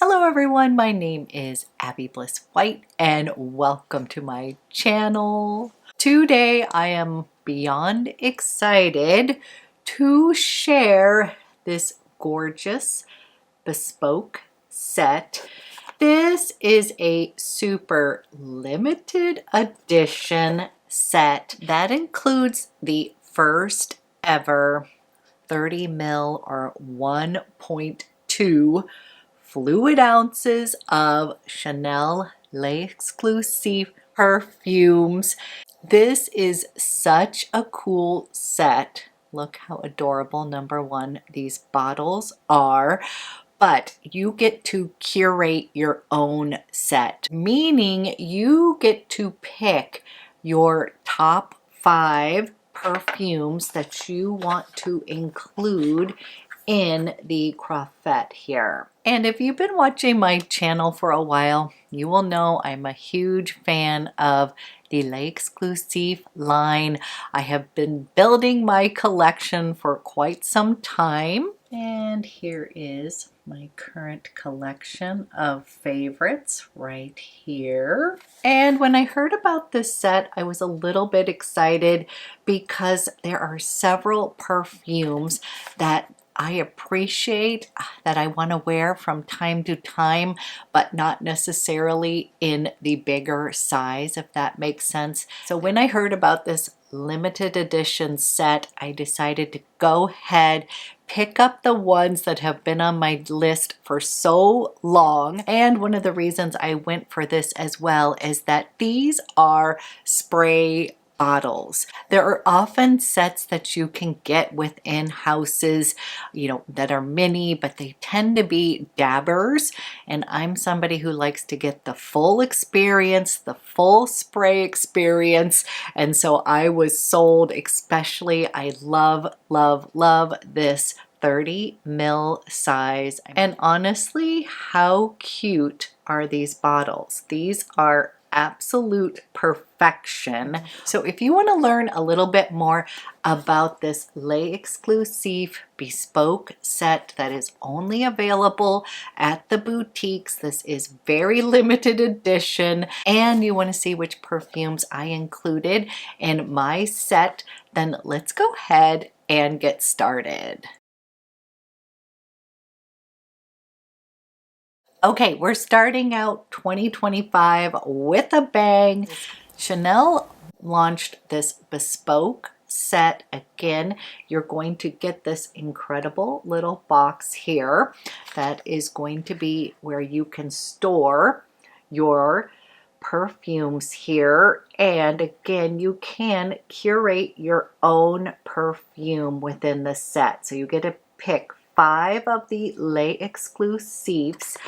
Hello everyone, my name is Abby Bliss White and welcome to my channel. Today I am beyond excited to share this gorgeous bespoke set. This is a super limited edition set that includes the first ever 30 ml or 1.2 fluid ounces of Chanel Les Exclusives perfumes. This is such a cool set. Look how adorable, number one, these bottles are. But you get to curate your own set, meaning you get to pick your top 5 perfumes that you want to include in the Curate here. And if you've been watching my channel for a while, you will know I'm a huge fan of the Les Exclusives line. I have been building my collection for quite some time. And here is my current collection of favorites right here. And when I heard about this set, I was a little bit excited because there are several perfumes that I appreciate, that I want to wear from time to time, but not necessarily in the bigger size, if that makes sense. So when I heard about this limited edition set, I decided to go ahead, pick up the ones that have been on my list for so long. And one of the reasons I went for this as well is that these are spray bottles. There are often sets that you can get within houses, that are mini, but they tend to be dabbers. And I'm somebody who likes to get the full experience, the full spray experience. And so I was sold, especially I love, love, love this 30 ml size. And honestly, how cute are these bottles? These are absolute perfection. So if you want to learn a little bit more about this Les Exclusives bespoke set that is only available at the boutiques, this is very limited edition, and you want to see which perfumes I included in my set, then let's go ahead and get started. Okay, we're starting out 2025 with a bang. Chanel launched this bespoke set. Again, you're going to get this incredible little box here that is going to be where you can store your perfumes here. And again, you can curate your own perfume within the set. So you get to pick 5 of the Les Exclusives,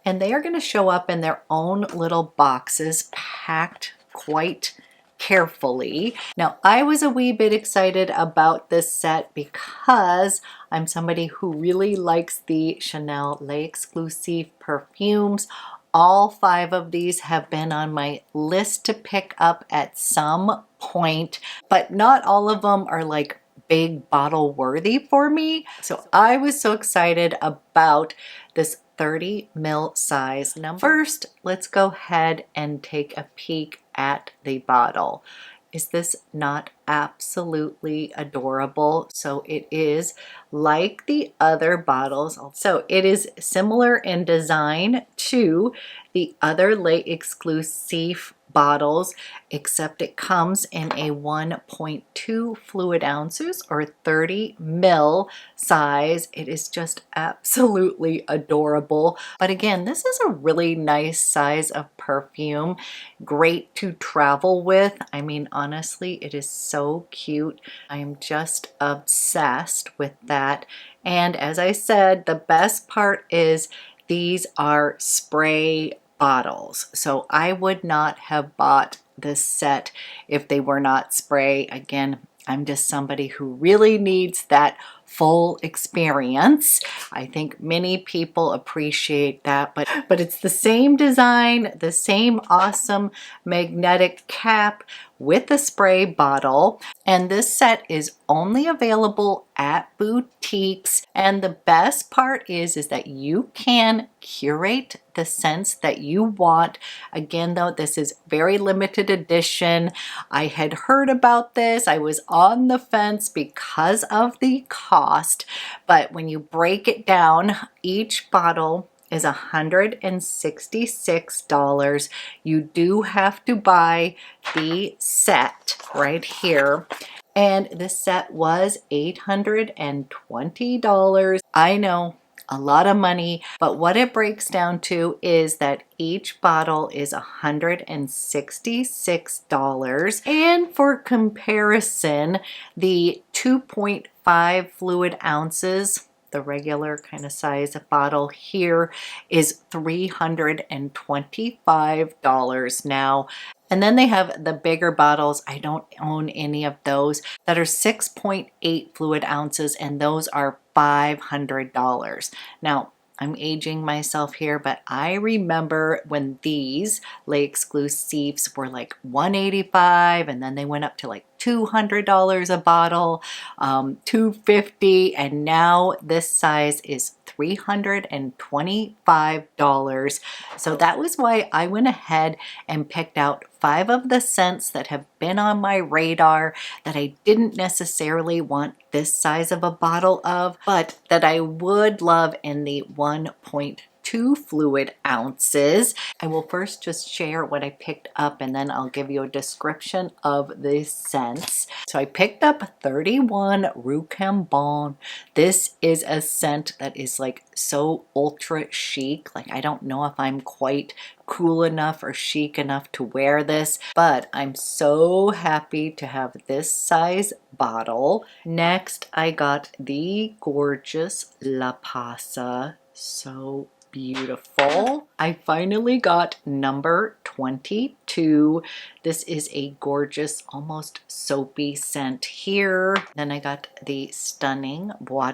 and they are going to show up in their own little boxes, packed quite carefully. Now, I was a wee bit excited about this set because I'm somebody who really likes the Chanel Les Exclusives perfumes. All 5 of these have been on my list to pick up at some point, but not all of them are like big bottle worthy for me. So I was so excited about this 30 ml size number. First, let's go ahead and take a peek at the bottle. Is this not absolutely adorable? So it is like the other bottles. So it is similar in design to the other Les Exclusives bottles, except it comes in a 1.2 fluid ounces or 30 ml size. It is just absolutely adorable. But again, this is a really nice size of perfume, great to travel with. I mean, honestly, it is so cute. I am just obsessed with that. And as I said, the best part is these are spray bottles. So I would not have bought this set if they were not spray. Again, I'm just somebody who really needs that full experience. I think many people appreciate that, but it's the same design, the same awesome magnetic cap with a spray bottle. And this set is only available at boutiques. And the best part is that you can curate the scents that you want. Again, though, this is very limited edition. I had heard about this. I was on the fence because of the cost. But when you break it down, each bottle is $166. You do have to buy the set right here. And this set was $820. I know, a lot of money, but what it breaks down to is that each bottle is $166. And for comparison, the 2.5 fluid ounces, the regular kind of size bottle here, is $325 now. And then they have the bigger bottles. I don't own any of those that are 6.8 fluid ounces, and those are $500. Now, I'm aging myself here, but I remember when these Les Exclusives were like $185, and then they went up to like $200 a bottle, $250, and now this size is $325. So that was why I went ahead and picked out 5 of the scents that have been on my radar that I didn't necessarily want this size of a bottle of, but that I would love in the 1.2 fluid ounces. I will first just share what I picked up, and then I'll give you a description of the scents. So I picked up 31 Rue Cambon. This is a scent that is like so ultra chic. Like, I don't know if I'm quite cool enough or chic enough to wear this, but I'm so happy to have this size bottle. Next, I got the gorgeous La Pausa. So beautiful. I finally got number 22. This is a gorgeous, almost soapy scent here. Then I got the stunning Bois.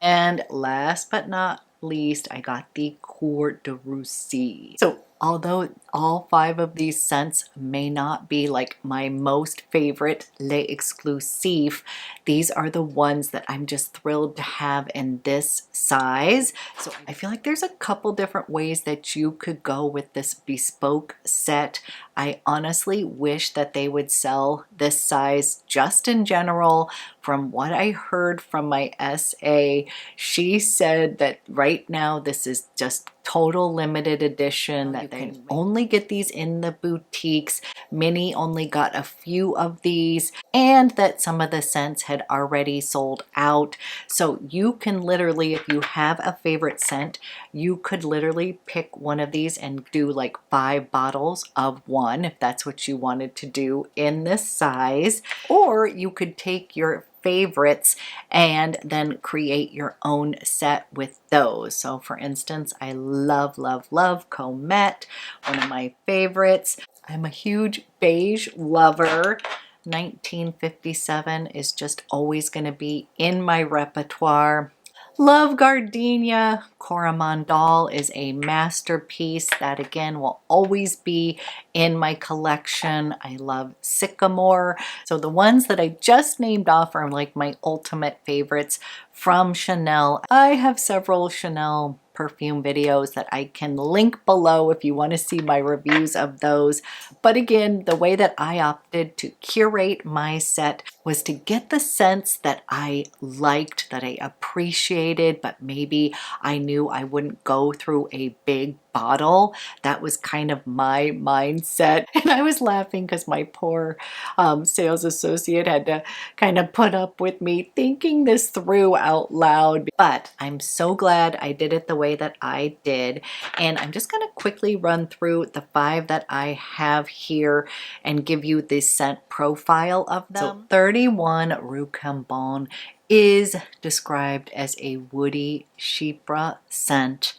And last but not least, I got the Cuir de Russie. So although all 5 of these scents may not be like my most favorite Les Exclusifs, these are the ones that I'm just thrilled to have in this size. So I feel like there's a couple different ways that you could go with this bespoke set. I honestly wish that they would sell this size just in general. From what I heard from my SA, she said that right now this is just total limited edition, that they only get these in the boutiques. Minnie only got a few of these, and that some of the scents had already sold out. So you can literally, if you have a favorite scent, you could literally pick one of these and do like 5 bottles of one, if that's what you wanted to do in this size. Or you could take your favorites and then create your own set with those. So for instance, I love Comet, one of my favorites. I'm a huge beige lover. 1957 is just always going to be in my repertoire. Love Gardenia. Coromandel is a masterpiece that again will always be in my collection. I love Sycamore. So the ones that I just named off are like my ultimate favorites from Chanel. I have several Chanel perfume videos that I can link below if you want to see my reviews of those. But again, the way that I opted to curate my set was to get the scents that I liked, that I appreciated, but maybe I knew I wouldn't go through a big bottle. That was kind of my mindset. And I was laughing because my poor sales associate had to kind of put up with me thinking this through out loud. But I'm so glad I did it the way that I did. And I'm just going to quickly run through the 5 that I have here and give you the scent profile of them. So 31 Rue Cambon is described as a woody chypre scent.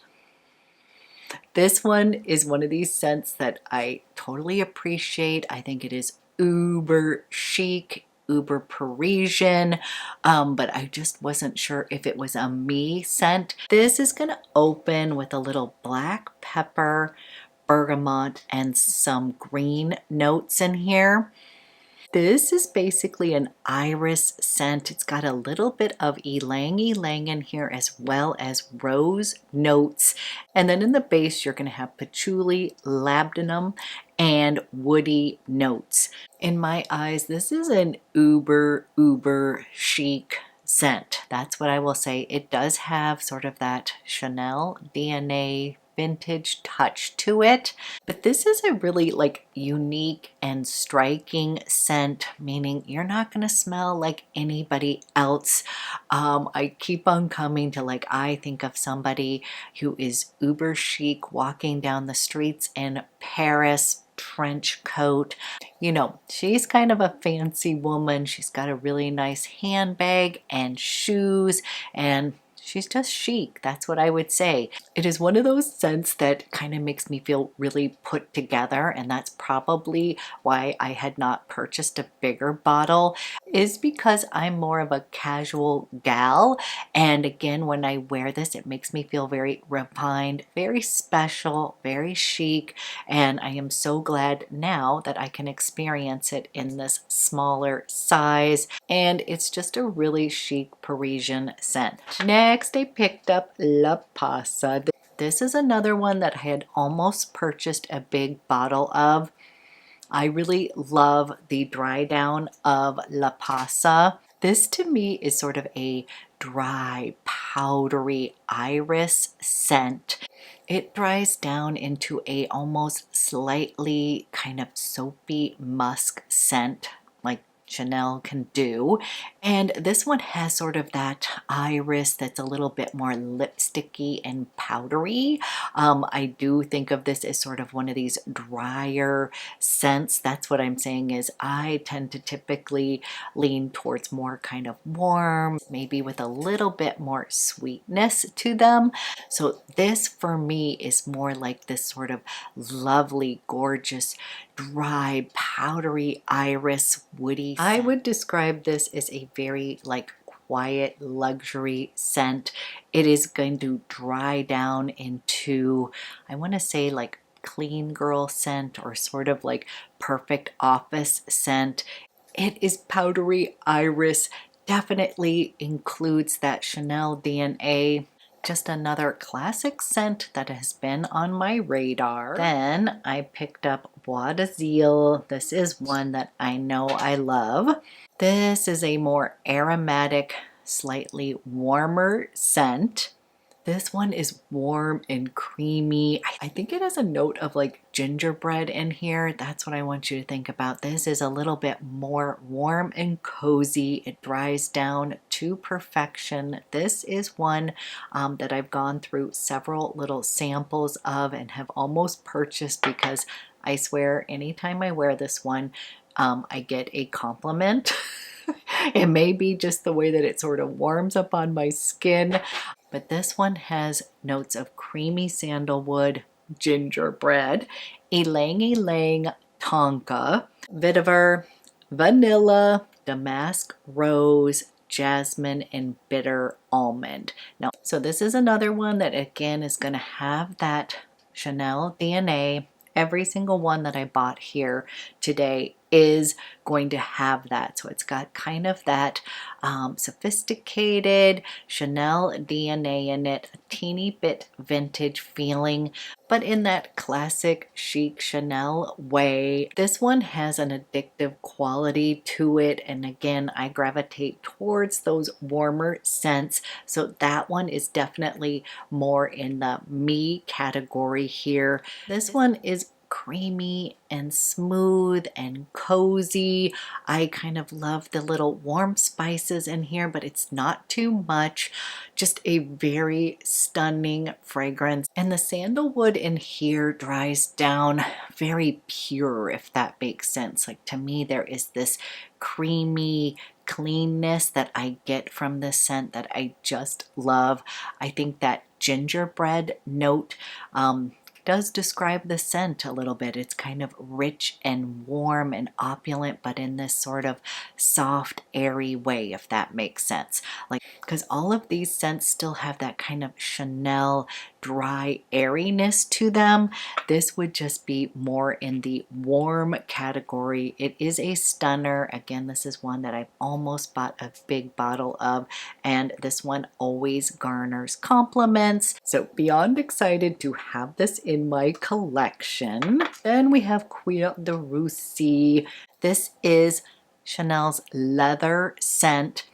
This one is one of these scents that I totally appreciate. I think it is uber chic, uber Parisian, but I just wasn't sure if it was a me scent. This is going to open with a little black pepper, bergamot and some green notes in here. This is basically an iris scent. It's got a little bit of ylang ylang in here as well as rose notes. And then in the base, you're going to have patchouli, labdanum, and woody notes. In my eyes, this is an uber chic scent. That's what I will say. It does have sort of that Chanel DNA vintage touch to it, but this is a really like unique and striking scent, meaning you're not going to smell like anybody else. I keep on coming to, like, I think of somebody who is uber chic walking down the streets in Paris, trench coat. You know, she's kind of a fancy woman. She's got a really nice handbag and shoes, and she's just chic. That's what I would say. It is one of those scents that kind of makes me feel really put together, and that's probably why I had not purchased a bigger bottle, is because I'm more of a casual gal. And again, when I wear this, it makes me feel very refined, very special, very chic. And I am so glad now that I can experience it in this smaller size. And it's just a really chic Parisian scent. Next, I picked up La Pausa. This is another one that I had almost purchased a big bottle of. I really love the dry down of La Pausa. This to me is sort of a dry, powdery iris scent. It dries down into a almost slightly kind of soapy musk scent, like Chanel can do. And this one has sort of that iris that's a little bit more lipsticky and powdery. I do think of this as sort of one of these drier scents. That's what I'm saying, is I tend to typically lean towards more kind of warm, maybe with a little bit more sweetness to them. So this for me is more like this sort of lovely, gorgeous, dry, powdery iris, woody scent. I would describe this as a very like quiet luxury scent. It is going to dry down into, I want to say, like clean girl scent, or sort of like perfect office scent. It is powdery iris, definitely includes that Chanel DNA. Just another classic scent that has been on my radar. Then I picked up Bois d'Azil. This is one that I know I love. This is a more aromatic, slightly warmer scent. This one is warm and creamy. I think it has a note of like gingerbread in here. That's what I want you to think about. This is a little bit more warm and cozy. It dries down to perfection. This is one that I've gone through several little samples of and have almost purchased, because I swear anytime I wear this one, I get a compliment. It may be just the way that it sort of warms up on my skin, but this one has notes of creamy sandalwood, gingerbread, ylang ylang tonka, vetiver, vanilla, damask rose, jasmine, and bitter almond. Now, so this is another one that again is going to have that Chanel DNA. Every single one that I bought here today is going to have that. So it's got kind of that sophisticated Chanel DNA in it, a teeny bit vintage feeling, but in that classic chic Chanel way. This one has an addictive quality to it, and again, I gravitate towards those warmer scents, so that one is definitely more in the me category here. This one is creamy and smooth and cozy. I kind of love the little warm spices in here, but it's not too much. Just a very stunning fragrance. And the sandalwood in here dries down very pure, if that makes sense. Like, to me, there is this creamy cleanness that I get from this scent that I just love. I think that gingerbread note does describe the scent a little bit. It's kind of rich and warm and opulent, but in this sort of soft, airy way, if that makes sense. Like, because all of these scents still have that kind of Chanel dry airiness to them. This would just be more in the warm category. It is a stunner. Again, this is one that I've almost bought a big bottle of, and this one always garners compliments. So beyond excited to have this in my collection. Then we have Cuir de Russie. This is Chanel's leather scent.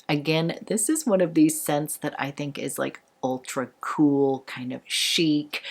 Again, this is one of these scents that I think is like ultra cool, kind of chic.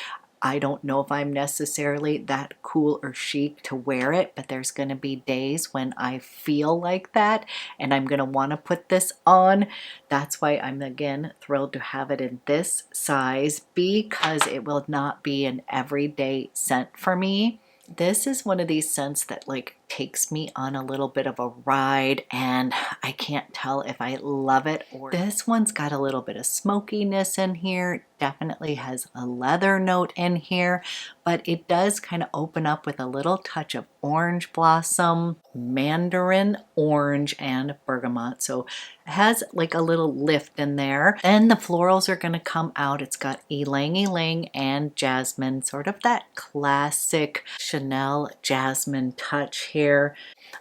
I don't know if I'm necessarily that cool or chic to wear it, but there's going to be days when I feel like that and I'm going to want to put this on. That's why I'm again thrilled to have it in this size, because it will not be an everyday scent for me. This is one of these scents that like takes me on a little bit of a ride, and I can't tell if I love it or this one's got a little bit of smokiness in here. Definitely has a leather note in here, but it does kind of open up with a little touch of orange blossom, mandarin orange, and bergamot. So it has like a little lift in there. Then the florals are going to come out. It's got ylang ylang and jasmine, sort of that classic Chanel jasmine touch here.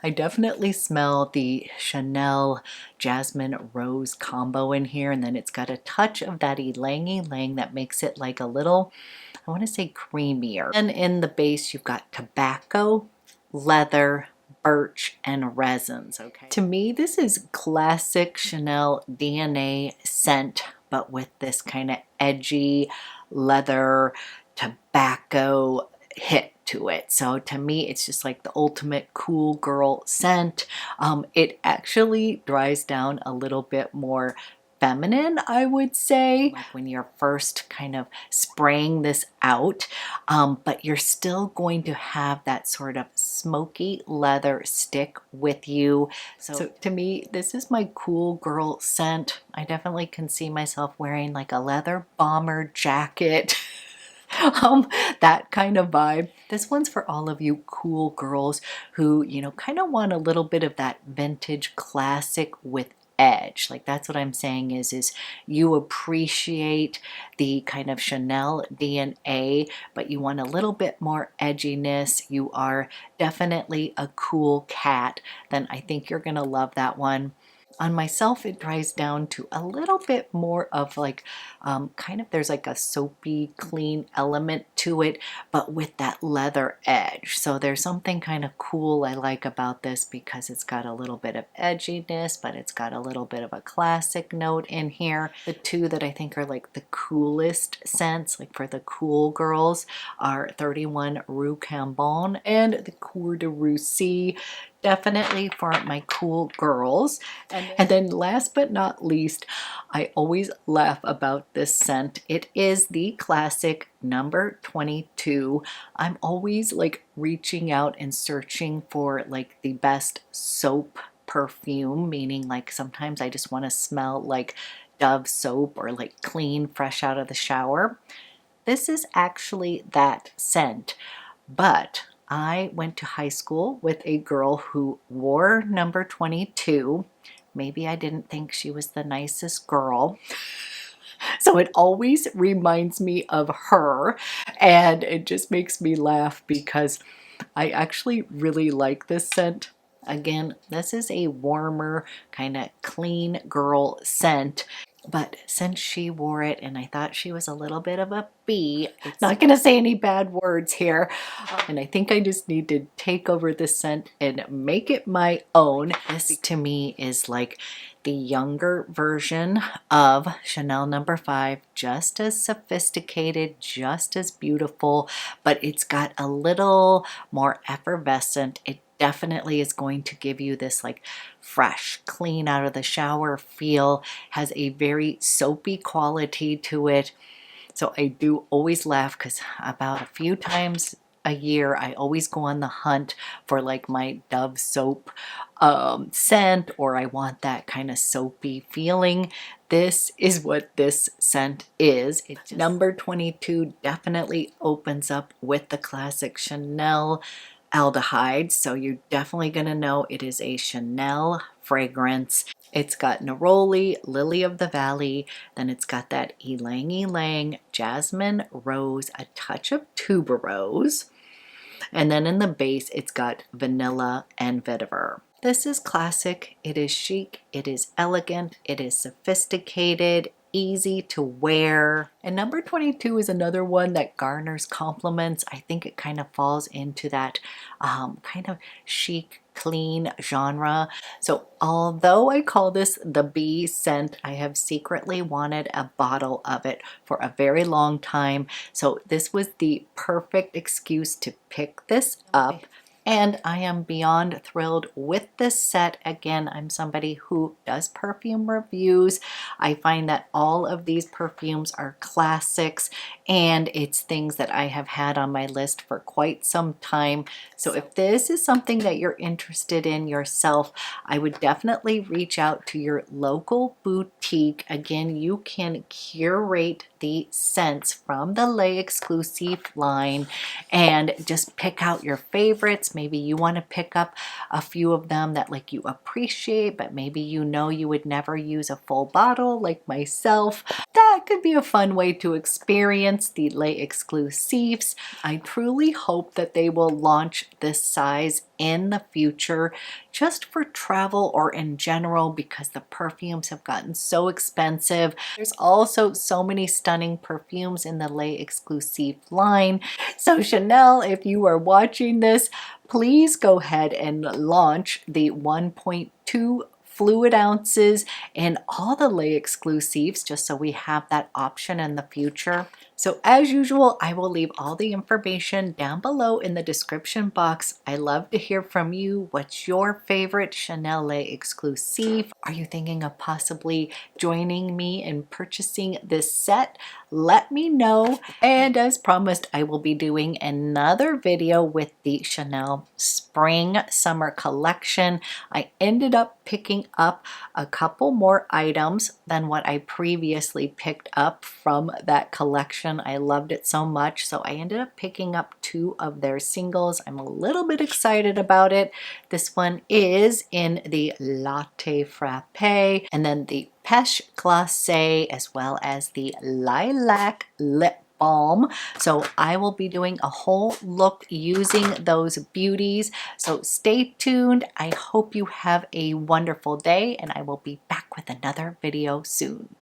I definitely smell the Chanel jasmine rose combo in here, and then it's got a touch of that ylang ylang that makes it like a little, I want to say, creamier. And in the base you've got tobacco, leather, birch, and resins. Okay, to me this is classic Chanel DNA scent, but with this kind of edgy leather tobacco hit to it. So to me it's just like the ultimate cool girl scent. It actually dries down a little bit more feminine, I would say, like when you're first kind of spraying this out, but you're still going to have that sort of smoky leather stick with you. So to me this is my cool girl scent. I definitely can see myself wearing like a leather bomber jacket. That kind of vibe. This one's for all of you cool girls who, you know, kind of want a little bit of that vintage classic with edge. Like that's what I'm saying is you appreciate the kind of Chanel DNA, but you want a little bit more edginess. You are definitely a cool cat. Then I think you're gonna love that one. On myself, it dries down to a little bit more of like, kind of, there's like a soapy, clean element to it, but with that leather edge. So there's something kind of cool I like about this, because it's got a little bit of edginess, but it's got a little bit of a classic note in here. The two that I think are like the coolest scents, like for the cool girls, are 31 Rue Cambon and the Cuir de Russie. Definitely for my cool girls. And then last but not least, I always laugh about this scent. It is the classic number 22. I'm always like reaching out and searching for like the best soap perfume, meaning like sometimes I just want to smell like Dove soap or like clean, fresh out of the shower. This is actually that scent, but I went to high school with a girl who wore number 22. Maybe I didn't think she was the nicest girl. So it always reminds me of her, and it just makes me laugh because I actually really like this scent. Again, this is a warmer, kind of clean girl scent. But since she wore it and I thought she was a little bit of a bee, it's not going to say any bad words here. And I think I just need to take over this scent and make it my own. This to me is like the younger version of Chanel number 5, just as sophisticated, just as beautiful, but it's got a little more effervescent. It definitely is going to give you this like fresh, clean out of the shower feel, has a very soapy quality to it. So I do always laugh because about a few times a year, I always go on the hunt for like my Dove soap scent, or I want that kind of soapy feeling. This is what this scent is. It's number 22 definitely opens up with the classic Chanel aldehyde, so you're definitely going to know it is a Chanel fragrance. It's got neroli, lily of the valley, then it's got that ylang ylang, jasmine, rose, a touch of tuberose, and then in the base it's got vanilla and vetiver. This is classic, it is chic, it is elegant, it is sophisticated, easy to wear. And number 22 is another one that garners compliments. I think it kind of falls into that kind of chic, clean genre. So although I call this the bee scent, I have secretly wanted a bottle of it for a very long time. So this was the perfect excuse to pick this up. And I am beyond thrilled with this set. Again, I'm somebody who does perfume reviews. I find that all of these perfumes are classics, and it's things that I have had on my list for quite some time. So if this is something that you're interested in yourself, I would definitely reach out to your local boutique. Again, you can curate the scents from the Les Exclusives line and just pick out your favorites. Maybe you want to pick up a few of them that like you appreciate, but maybe you know you would never use a full bottle like myself. That could be a fun way to experience the Les Exclusives. I truly hope that they will launch this size in the future, just for travel or in general, because the perfumes have gotten so expensive. There's also so many stunning perfumes in the Les Exclusives line. So Chanel, if you are watching this, please go ahead and launch the 1.2 fluid ounces in all the Les Exclusives, just so we have that option in the future. So as usual, I will leave all the information down below in the description box. I love to hear from you. What's your favorite Chanel Les Exclusive? Are you thinking of possibly joining me in purchasing this set? Let me know. And as promised, I will be doing another video with the Chanel Spring Summer Collection. I ended up picking up a couple more items than what I previously picked up from that collection. I loved it so much, so I ended up picking up 2 of their singles. I'm a little bit excited about it. This one is in the Latte Frappe, and then the Pêche Glacée, as well as the Lilac Lip Balm. So I will be doing a whole look using those beauties. So stay tuned. I hope you have a wonderful day, and I will be back with another video soon.